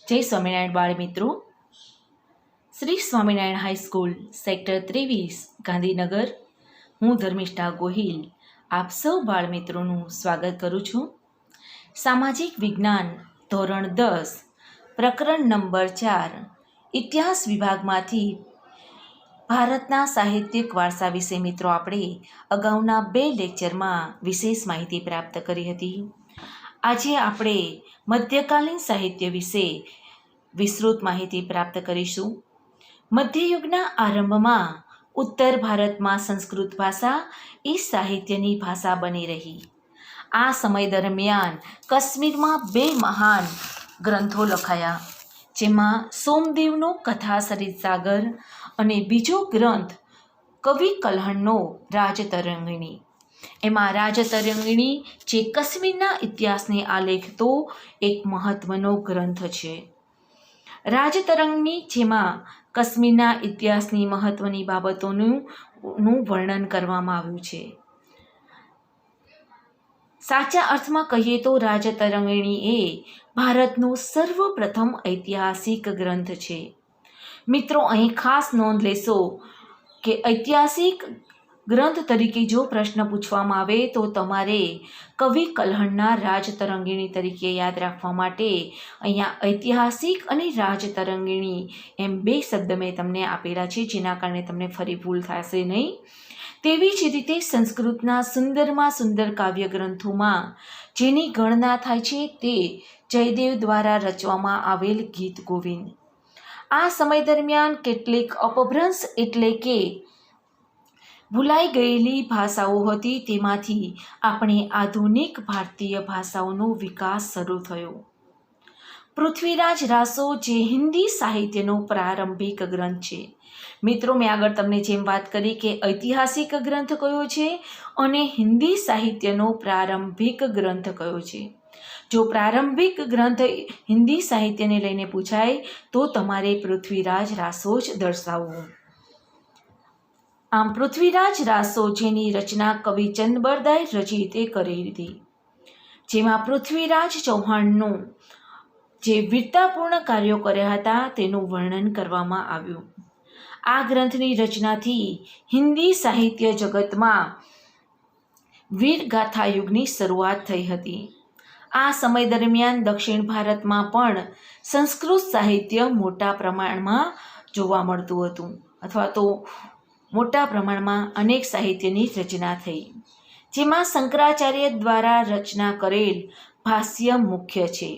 જય સ્વામિનારાયણ બાળ મિત્રો. Shri Swaminarayan high school sector 23 Gandhinagar. હું ધર્મિષ્ઠા ગોહિલ આપ સૌ બાળ મિત્રોનું સ્વાગત કરું છું. સામાજિક વિજ્ઞાન ધોરણ 10 પ્રકરણ નંબર 4 ઇતિહાસ વિભાગમાંથી ભારતના સાહિત્યિક વારસા વિશે મિત્રો આપણે અગાઉના 2 લેક્ચરમાં વિશેષ માહિતી પ્રાપ્ત કરી હતી. આજે આપણે મધ્યકાલીન સાહિત્ય વિશે વિસ્તૃત માહિતી પ્રાપ્ત કરીશું. મધ્યયુગના આરંભમાં ઉત્તર ભારતમાં સંસ્કૃત ભાષા એ સાહિત્યની ભાષા બની રહી. આ સમય દરમિયાન કાશ્મીરમાં 2 મહાન ગ્રંથો લખાયા, જેમાં સોમદેવનો કથા સરિત સાગર અને બીજો ગ્રંથ કવિ કલ્હણનો રાજતરંગિણી. એમાં રાજતરંગિણી જે કાશ્મીરના ઇતિહાસને આલેખતો એક મહત્વનો ગ્રંથ છે. રાજતરંગિણી જેમાં કાશ્મીરના ઇતિહાસની મહત્વની બાબતોનું વર્ણન કરવામાં આવ્યું છે. સાચા અર્થમાં કહીએ તો રાજતરંગિણી એ ભારતનો સર્વપ્રથમ ઐતિહાસિક ગ્રંથ છે. મિત્રો, અહીં ખાસ નોંધ લેશો કે ઐતિહાસિક ગ્રંથ તરીકે જો પ્રશ્ન પૂછવામાં આવે તો તમારે કવિ કલ્હણના રાજતરંગિણી તરીકે યાદ રાખવા માટે અહીંયા ઐતિહાસિક અને રાજતરંગિણી એમ 2 શબ્દ મેં તમને આપેલા છે, જેના કારણે તમને ફરી ભૂલ થશે નહીં. તેવી જ રીતે સંસ્કૃતના સુંદરમાં સુંદર કાવ્ય ગ્રંથોમાં જેની ગણના થાય છે તે જયદેવ દ્વારા રચવામાં આવેલ ગીત ગોવિંદ. આ સમય દરમિયાન કેટલીક અપભ્રંશ એટલે કે ભૂલાઈ ગયેલી ભાષાઓ હતી, તેમાંથી આપણે આધુનિક ભારતીય ભાષાઓનો વિકાસ શરૂ થયો. પૃથ્વીરાજ રાસો જે હિન્દી સાહિત્યનો પ્રારંભિક ગ્રંથ છે. મિત્રો, મેં આગળ તમને જેમ વાત કરી કે ઐતિહાસિક ગ્રંથ કયો છે અને હિન્દી સાહિત્યનો પ્રારંભિક ગ્રંથ કયો છે. જો પ્રારંભિક ગ્રંથ હિન્દી સાહિત્યને લઈને પૂછાય તો તમારે પૃથ્વીરાજ રાસો જ દર્શાવવું. આમ પૃથ્વીરાજ રાસો જેની રચના કવિ ચંદબરદાએ રચિતે કરી હતી, જેમાં પૃથ્વીરાજ ચૌહાણનું જે વીરતાપૂર્ણ કાર્યો કર્યા હતા તેનું વર્ણન કરવામાં આવ્યું. આ ગ્રંથની રચનાથી હિન્દી સાહિત્ય જગતમાં વીરગાથા યુગની શરૂઆત થઈ હતી. આ સમય દરમિયાન દક્ષિણ ભારતમાં પણ સંસ્કૃત સાહિત્ય મોટા પ્રમાણમાં જોવા મળતું હતું, અથવા તો મોટા પ્રમાણમાં અનેક સાહિત્યની રચના થઈ, જેમાં શંકરાચાર્ય દ્વારા રચના કરેલ ભાષ્ય મુખ્ય છે.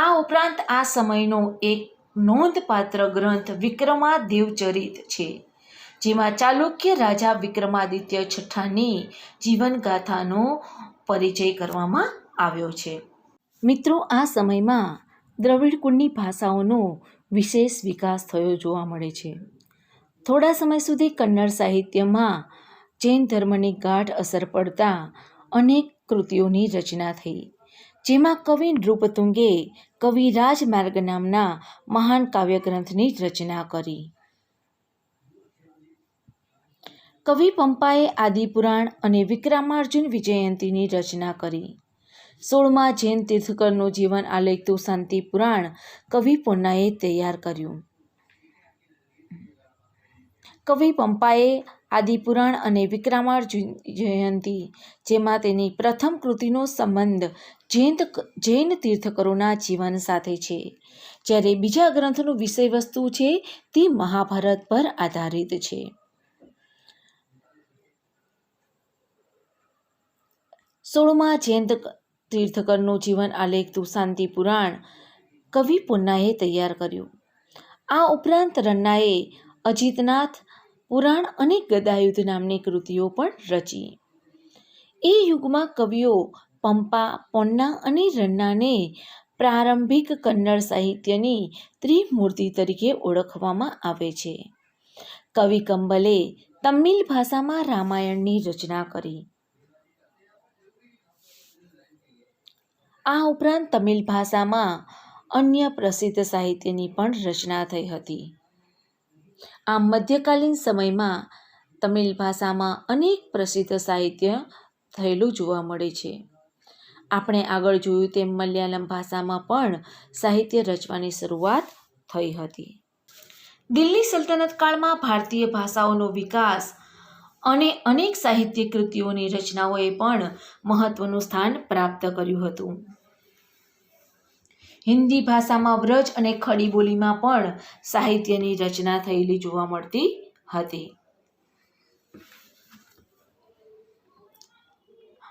આ ઉપરાંત આ સમયનો એક નોંધપાત્ર ગ્રંથ વિક્રમાદેવચરિત છે, જેમાં ચાલુક્ય રાજા વિક્રમાદિત્ય છઠ્ઠાની જીવનગાથાનો પરિચય કરવામાં આવ્યો છે. મિત્રો, આ સમયમાં દ્રવિડ કુળની ભાષાઓનો વિશેષ વિકાસ થયો જોવા મળે છે. થોડા સમય સુધી કન્નડ સાહિત્યમાં જૈન ધર્મની ગાઢ અસર પડતા અનેક કૃતિઓની રચના થઈ, જેમાં કવિ નૃપતુંગે કવિ રાજમાર્ગ નામના મહાન કાવ્યગ્રંથની રચના કરી. કવિ પંપાએ આદિપુરાણ અને વિક્રમાર્જુન વિજયંતીની રચના કરી. 16મા જૈન તીર્થંકરનું જીવન આલેખતું શાંતિ પુરાણ કવિ પોન્નાએ તૈયાર કર્યું. કવિ પંપાએ આદિપુરાણ અને વિક્રમાર્જુન વિજયંતી, જેમાં તેની પ્રથમ કૃતિનો સંબંધ જૈન તીર્થંકરોના જીવન સાથે છે, જ્યારે બીજા ગ્રંથનું વિષયવસ્તુ છે તે મહાભારત પર આધારિત છે. 16મા જૈન તીર્થંકરનું જીવન આલેખતું શાંતિ પુરાણ કવિ પોન્નાએ તૈયાર કર્યું. આ ઉપરાંત રન્નાએ અજીતનાથ પુરાણ અને ગદાયુદ્ધ નામની કૃતિઓ પણ રચી. એ યુગમાં કવિઓ પંપા, પોન્ના અને રન્નાને પ્રારંભિક કન્નડ સાહિત્યની ત્રિમૂર્તિ તરીકે ઓળખવામાં આવે છે. કવિ કંબલે તમિલ ભાષામાં રામાયણની રચના કરી. આ ઉપરાંત તમિલ ભાષામાં અન્ય પ્રસિદ્ધ સાહિત્યની પણ રચના થઈ હતી. આમ મધ્યકાલીન સમયમાં તમિલ ભાષામાં અનેક પ્રસિદ્ધ સાહિત્ય થયેલું જોવા મળે છે. આપણે આગળ જોયું તેમ મલયાલમ ભાષામાં પણ સાહિત્ય રચવાની શરૂઆત થઈ હતી. દિલ્હી સલ્તનત કાળમાં ભારતીય ભાષાઓનો વિકાસ અને અનેક સાહિત્ય કૃતિઓની રચનાઓએ પણ મહત્વનું સ્થાન પ્રાપ્ત કર્યું હતું. હિન્દી ભાષામાં વ્રજ અને ખડી બોલીમાં પણ સાહિત્યની રચના થયેલી જોવા મળતી હતી.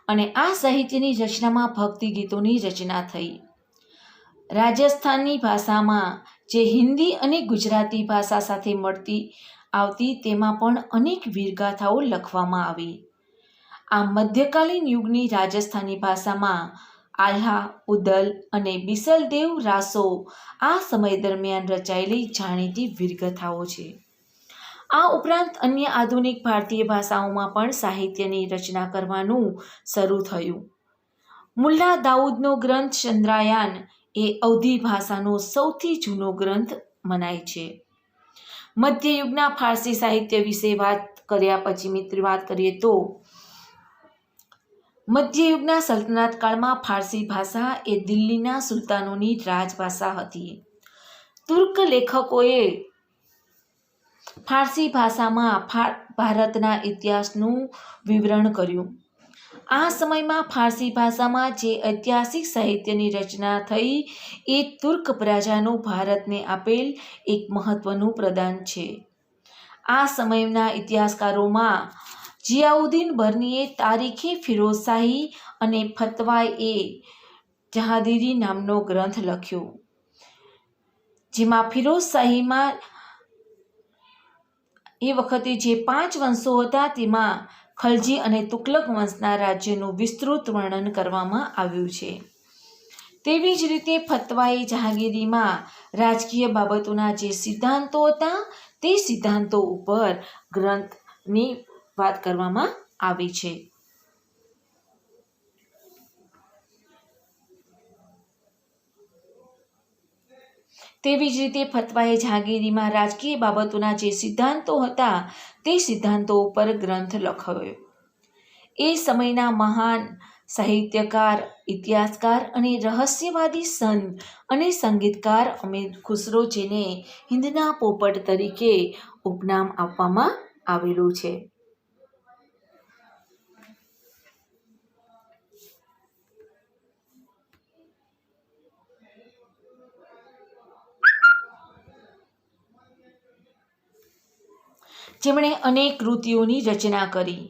અને આ સાહિત્યની રચનામાં ભક્તિ ગીતોની રચના થઈ. રાજસ્થાની ભાષામાં જે હિન્દી અને ગુજરાતી ભાષા સાથે મળતી આવતી તેમાં પણ અનેક વીરગાથાઓ લખવામાં આવી. આ મધ્યકાલીન યુગની રાજસ્થાની ભાષામાં આલ્હા, ઉદલ અને બિસલદેવ રાસો આ સમય દરમિયાન રચાયેલી જાણીતી વીરગાથાઓ છે. આ ઉપરાંત અન્ય આધુનિક ભારતીય ભાષાઓમાં પણ સાહિત્યની રચના કરવાનું શરૂ થયું. મુલ્લા દાઉદનો ગ્રંથ ચંદ્રાયન એ અવધી ભાષાનો સૌથી જૂનો ગ્રંથ મનાય છે. મધ્યયુગના ફારસી સાહિત્ય વિશે વાત કર્યા પછી મિત્રો વાત કરીએ તો મધ્યયુગના સલ્તનત કાળમાં ફારસી ભાષા એ દિલ્હીના સુલતાનોની રાજભાષા હતી. તુર્ક લેખકોએ ફારસી ભાષામાં ભારતના ઇતિહાસનું વિવરણ કર્યું. આ સમયમાં ફારસી ભાષામાં જે ઐતિહાસિક સાહિત્યની રચના થઈ એ તુર્ક પ્રજાનું ભારતને આપેલ એક મહત્વનું પ્રદાન છે. આ સમયના ઇતિહાસકારોમાં જિયાઉદ્દીન બર્નીએ તારીખે ફિરોઝશાહી અને ફતવાએ જહાંગીરી નામનો ગ્રંથ લખ્યો, જેમાં ફિરોઝશાહીમાં એ વખતે જે 5 વંશો હતા તેમાં ખલજી અને તુગલક વંશના રાજ્યનું વિસ્તૃત વર્ણન કરવામાં આવ્યું છે. તેવી જ રીતે ફતવાએ જહાંગીરીમાં રાજકીય બાબતોના જે સિદ્ધાંતો હતા તે સિદ્ધાંતો ઉપર ગ્રંથની વાત કરવામાં આવી છે. તેવી જ રીતે ફતવાએ જહાંગીરીમાં રાજકીય બાબતોના જે સિદ્ધાંતો હતા તે સિદ્ધાંતો ઉપર ગ્રંથ લખાયો. એ સમયના મહાન સાહિત્યકાર, ઇતિહાસકાર અને રહસ્યવાદી સંત અને સંગીતકાર અમીર ખુસરો, જેને હિંદના પોપટ તરીકે ઉપનામ આપવામાં આવેલું છે. જેમણે અનેક કૃતિઓની રચના કરી,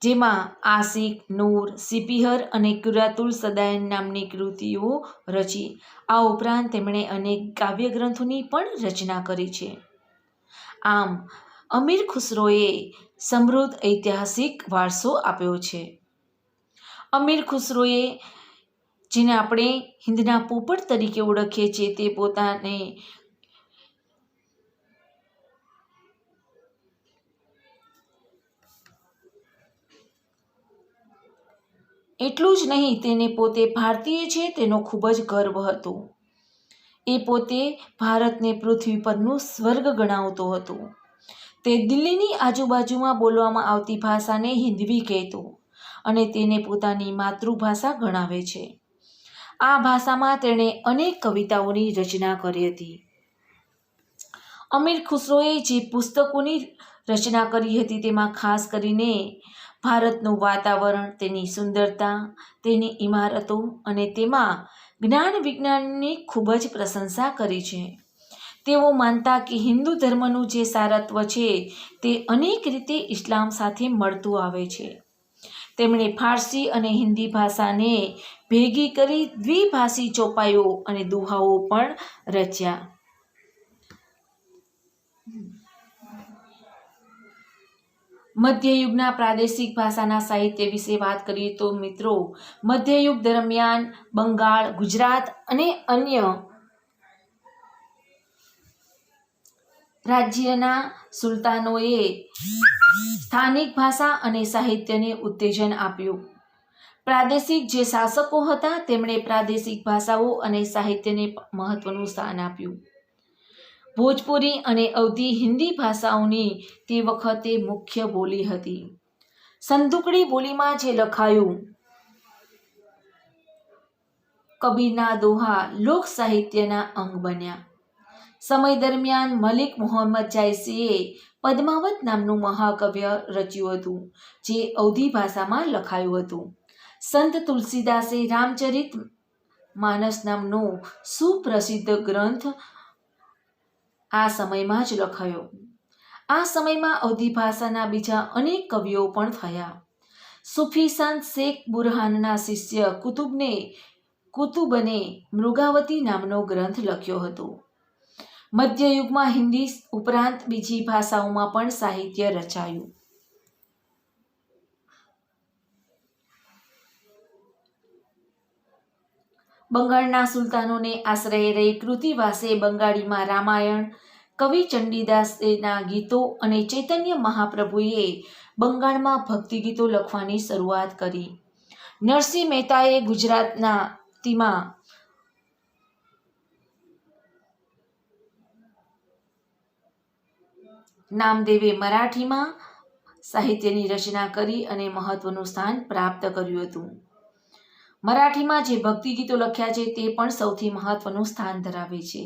જેમાં આશિક, નૂર, સિપિહર અને કુરાતુલ સદાયન નામની કૃતિઓ રચી. આ ઉપરાંત તેમણે અનેક કાવ્ય ગ્રંથોની પણ રચના કરી છે. આમ અમીર ખુસરોએ સમૃદ્ધ ઐતિહાસિક વારસો આપ્યો છે. અમીર ખુસરોએ, જેને આપણે હિંદના પોપટ તરીકે ઓળખીએ છીએ, તે પોતાને એટલું જ નહીં, તેને પોતે ભારતીય છે તેનો ખૂબ જ ગર્વ હતો. એ પોતે ભારતને પૃથ્વી પરનું સ્વર્ગ ગણાવતો હતો. તે દિલ્હીની આજુબાજુમાં બોલવામાં આવતી ભાષાને હિન્દવી કહેતો અને તેને પોતાની માતૃભાષા ગણાવે છે. આ ભાષામાં તેણે અનેક કવિતાઓની રચના કરી હતી. અમીર ખુસરોએ જે પુસ્તકોની રચના કરી હતી તેમાં ખાસ કરીને ભારતનું વાતાવરણ, તેની સુંદરતા, તેની ઇમારતો અને તેમાં જ્ઞાન વિજ્ઞાનની ખૂબ જ પ્રશંસા કરી છે. તેઓ માનતા કે હિન્દુ ધર્મનું જે સારત્વ છે તે અનેક રીતે ઇસ્લામ સાથે મળતું આવે છે. તેમણે ફારસી અને હિન્દી ભાષાને ભેગી કરી દ્વિભાષી ચોપાઈઓ અને દુહાઓ પણ રચ્યા. મધ્યયુગના પ્રાદેશિક ભાષાના સાહિત્ય વિશે વાત કરીએ તો મિત્રો, મધ્યયુગ દરમિયાન બંગાળ, ગુજરાત અને અન્ય રાજ્યના સુલતાનોએ સ્થાનિક ભાષા અને સાહિત્યને ઉત્તેજન આપ્યું. પ્રાદેશિક જે શાસકો હતા તેમણે પ્રાદેશિક ભાષાઓ અને સાહિત્યને મહત્વનું સ્થાન આપ્યું. ભોજપુરી અને અવધી હિન્દી ભાષાઓની તે વખતે મુખ્ય બોલી હતી. સંદુકડી બોલીમાં જે લખાયું કબીરના દોહા લોક સાહિત્યના અંગ બન્યા. સમય દરમિયાન મલિક મુહમ્મદ જાયસીએ પદ્માવત નામનું મહાકાવ્ય રચ્યું હતું, જે અવધી ભાષામાં લખાયું હતું. સંત તુલસીદાસે રામચરિત માનસ નામનો સુપ્રસિદ્ધ ગ્રંથ આ સમયમાં જ લખાયો. આ સમયમાં અવધી ભાષાના બીજા અનેક કવિઓ પણ થયા. સૂફી સંત શેખ બુરહાનના શિષ્ય કુતુબને મૃગાવતી નામનો ગ્રંથ લખ્યો હતો. મધ્યયુગમાં હિન્દી ઉપરાંત બીજી ભાષાઓમાં પણ સાહિત્ય રચાયું. બંગાળના સુલતાનોને આશ્રય રહી કૃતિવાસે બંગાળીમાં રામાયણ, કવિ ચંડીદાસના ગીતો અને ચૈતન્ય મહાપ્રભુએ બંગાળમાં ભક્તિગીતો લખવાની શરૂઆત કરી. નરસિંહ મહેતાએ ગુજરાતીમાં નામદેવે મરાઠીમાં સાહિત્યની રચના કરી અને મહત્વનું સ્થાન પ્રાપ્ત કર્યું હતું. મરાઠીમાં જે ભક્તિગીતો લખ્યા છે તે પણ સૌથી મહત્વનું સ્થાન ધરાવે છે.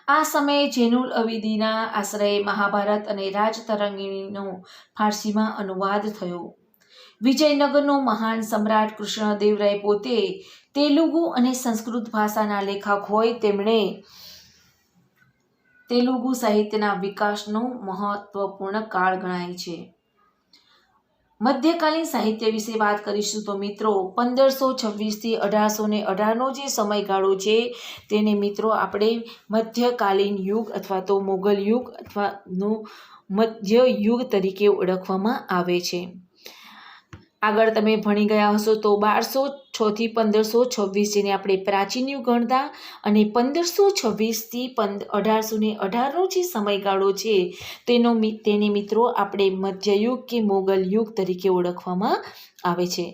આ સમયે જૈનુલ અબિદીનના આશ્રયે મહાભારત અને રાજતરંગિણીનો ફારસીમાં અનુવાદ થયો. વિજયનગરનો મહાન સમ્રાટ કૃષ્ણદેવરાય પોતે તેલુગુ અને સંસ્કૃત ભાષાના લેખક હોય તેમણે તેલુગુ સાહિત્યના વિકાસનો મહત્વપૂર્ણ કાળ ગણાય છે. મધ્યકાલીન સાહિત્ય વિશે વાત કરીશું તો મિત્રો 1526થી 1818નો જે સમયગાળો છે તેને મિત્રો આપણે મધ્યકાલીન યુગ અથવા તો મોગલ યુગ અથવા મધ્ય યુગ તરીકે ઓળખવામાં આવે છે. આગળ તમે ભણી ગયા હશો તો 1206થી 1526 જેને આપણે પ્રાચીન યુગ ગણતા અને 1526થી 1818નો જે સમયગાળો છે તેને મિત્રો આપણે મધ્યયુગ કે મોગલ યુગ તરીકે ઓળખવામાં આવે છે.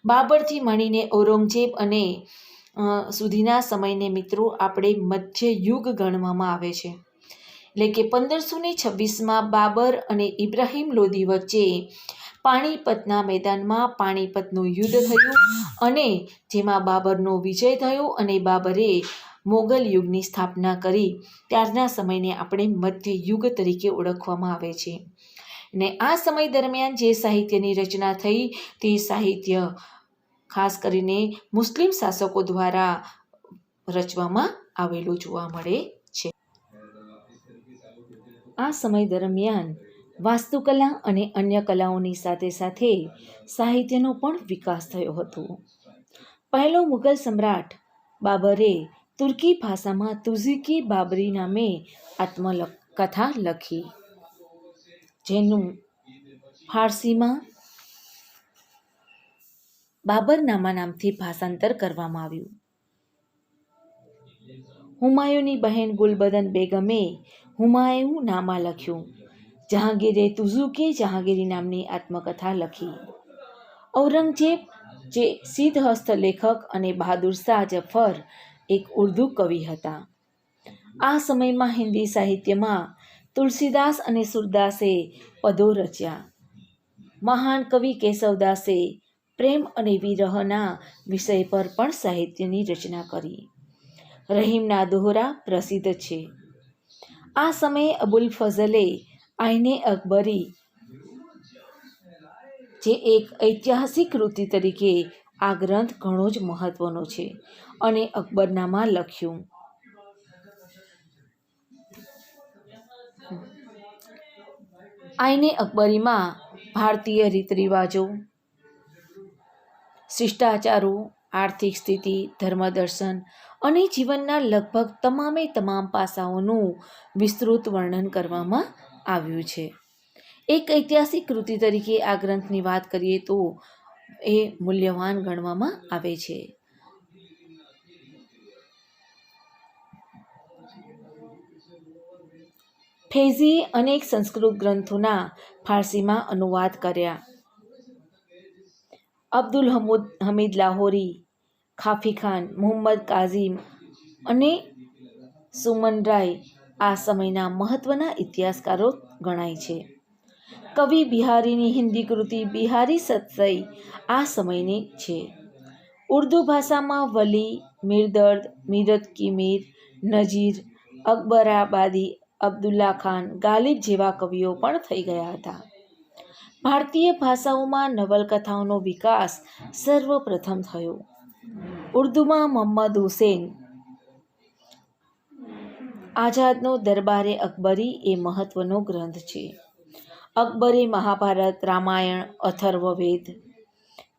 બાબરથી મળીને ઔરંગઝેબ અને સુધીના સમયને મિત્રો આપણે મધ્યયુગ ગણવામાં આવે છે. એટલે કે 1526માં બાબર અને ઇબ્રાહિમ લોદી વચ્ચે પાણીપતના મેદાનમાં પાણીપતનું યુદ્ધ થયું અને જેમાં બાબરનો વિજય થયો અને બાબરે મોગલ યુગની સ્થાપના કરી. ત્યારના સમયને આપણે મધ્યયુગ તરીકે ઓળખવામાં આવે છે. અને આ સમય દરમિયાન જે સાહિત્યની રચના થઈ તે સાહિત્ય ખાસ કરીને મુસ્લિમ શાસકો દ્વારા રચવામાં આવેલું જોવા મળે છે. આ સમય દરમિયાન વાસ્તુકલા અને અન્ય કલાઓની સાથે સાથે સાહિત્યનો પણ વિકાસ થયો હતો. પહેલો મુઘલ સમ્રાટ બાબરે તુર્કી ભાષામાં તુઝુકી બાબરી નામે આત્મકથા લખી, જેનું ફારસીમાં બાબરનામા નામથી ભાષાંતર કરવામાં આવ્યું. હુમાયુની બહેન ગુલબદન બેગમે હુમાયુનામા લખ્યું. જહાંગીરે તુઝુકી જહાંગીરી નામની આત્મકથા લખી. ઔરંગઝેબ જે સિદ્ધહસ્ત લેખક અને બહાદુર શાહ જફર એક ઉર્દુ કવિ હતા. આ સમયમાં હિન્દી સાહિત્યમાં તુલસીદાસ અને સુરદાસે પદો રચ્યા. મહાન કવિ કેશવદાસે પ્રેમ અને વિરહના વિષય પર પણ સાહિત્યની રચના કરી. રહીમના દોહરા પ્રસિદ્ધ છે. આ સમયે અબુલ ફઝલે આઈને અકબરી જે એક ઐતિહાસિક કૃતિ તરીકે આ ગ્રંથ ઘણો જ મહત્વનો છે અને અકબરનામા લખ્યું. આઈને અકબરીમાં ભારતીય રીત રિવાજો, શિષ્ટાચારો, આર્થિક સ્થિતિ, ધર્મદર્શન અને જીવનના લગભગ તમામ પાસાઓનું વિસ્તૃત વર્ણન કરવામાં આવ્યું છે. એક ઐતિહાસિક કૃતિ તરીકે આ ગ્રંથની વાત કરીએ તો એ મૂલ્યવાન ગણવામાં આવે છે. ફૈઝીએ અનેક સંસ્કૃત ગ્રંથોના ફારસીમાં અનુવાદ કર્યા. અબ્દુલ હમીદ લાહોરી, ખાફી ખાન, મુહમ્મદ કાઝિમ અને સુમનરાય આ સમયના મહત્વના ઇતિહાસકારો ગણાય છે. કવિ બિહારીની હિન્દી કૃતિ બિહારી સત્સઈ આ સમયની છે. ઉર્દુ ભાષામાં વલી, મિરદર્દ, મીરત કી મીર, નજીર, અકબરાબાદી, અબ્દુલ્લા ખાન, ગાલિબ જેવા કવિઓ પણ થઈ ગયા હતા. ભારતીય ભાષાઓમાં નવલકથાઓનો વિકાસ સર્વપ્રથમ થયો. ઉર્દુમાં મોહમ્મદ હુસૈન આઝાદનો દરબારે અકબરી એ મહત્વનો ગ્રંથ છે. અકબરે મહાભારત, રામાયણ, અથર્વવેદ,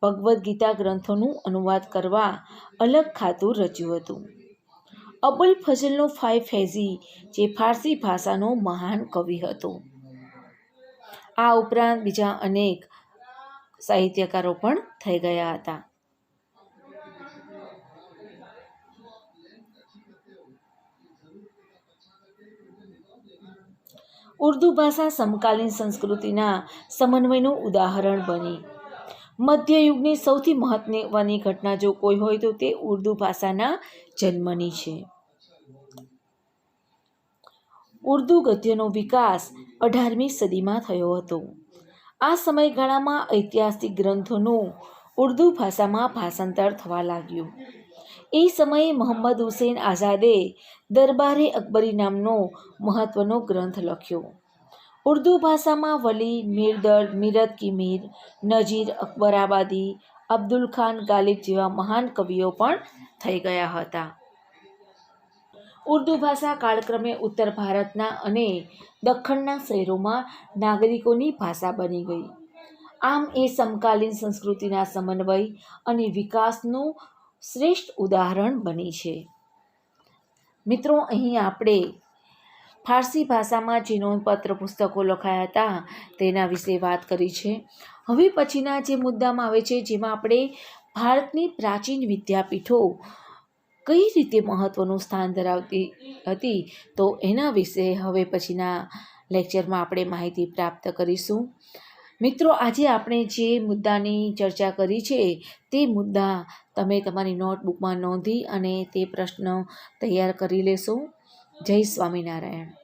ભગવદ્ ગીતા ગ્રંથોનું અનુવાદ કરવા અલગ ખાતું રચ્યું હતું. અબુલ ફઝલનો ફૈઝી જે ફારસી ભાષાનો મહાન કવિ હતો. આ ઉપરાંત બીજા અનેક સાહિત્યકારો પણ થઈ ગયા હતા. ઉર્દુ ભાષા સમકાલીન સંસ્કૃતિના સમન્વયનું ઉદાહરણ બની. મધ્યયુગની સૌથી મહત્વની ઘટના જો કોઈ હોય તો તે ઉર્દુ ભાષાના જન્મની છે. ઉર્દુ ગદ્યનો વિકાસ 18મી સદીમાં થયો હતો. આ સમયગાળામાં ઐતિહાસિક ગ્રંથોનું ઉર્દુ ભાષામાં ભાષાંતર થવા લાગ્યું. એ સમયે મોહમ્મદ હુસૈન આઝાદે દરબારે અકબરી નામનો મહત્વનો ગ્રંથ લખ્યો. ઉર્દુ ભાષામાં વલી, મિરદર્દ, મીરત કી મીર, નજીર, અકબરાબાદી, અબ્દુલ ખાન, ગાલિબ જેવા મહાન કવિઓ પણ થઈ ગયા હતા. ઉર્દુ ભાષા કાળક્રમે ઉત્તર ભારતના અને દખ્ખણના શહેરોમાં નાગરિકોની ભાષા બની ગઈ. આમ એ સમકાલીન સંસ્કૃતિના સમન્વય અને વિકાસનું શ્રેષ્ઠ ઉદાહરણ બની છે. મિત્રો, અહીં આપણે ફારસી ભાષામાં જે નોંધપાત્ર પુસ્તકો લખાયા હતા તેના વિશે વાત કરી છે. હવે પછીના જે મુદ્દામાં આવે છે જેમાં આપણે ભારતની પ્રાચીન વિદ્યાપીઠો કઈ રીતે મહત્વનું સ્થાન ધરાવતી હતી તો એના વિશે હવે પછીના લેક્ચરમાં આપણે માહિતી પ્રાપ્ત કરીશું. મિત્રો, આજે આપણે જે મુદ્દાની ચર્ચા કરી છે તે મુદ્દા તમે તમારી નોટબુકમાં નોંધી અને તે પ્રશ્ન તૈયાર કરી લેશો. જય સ્વામિનારાયણ.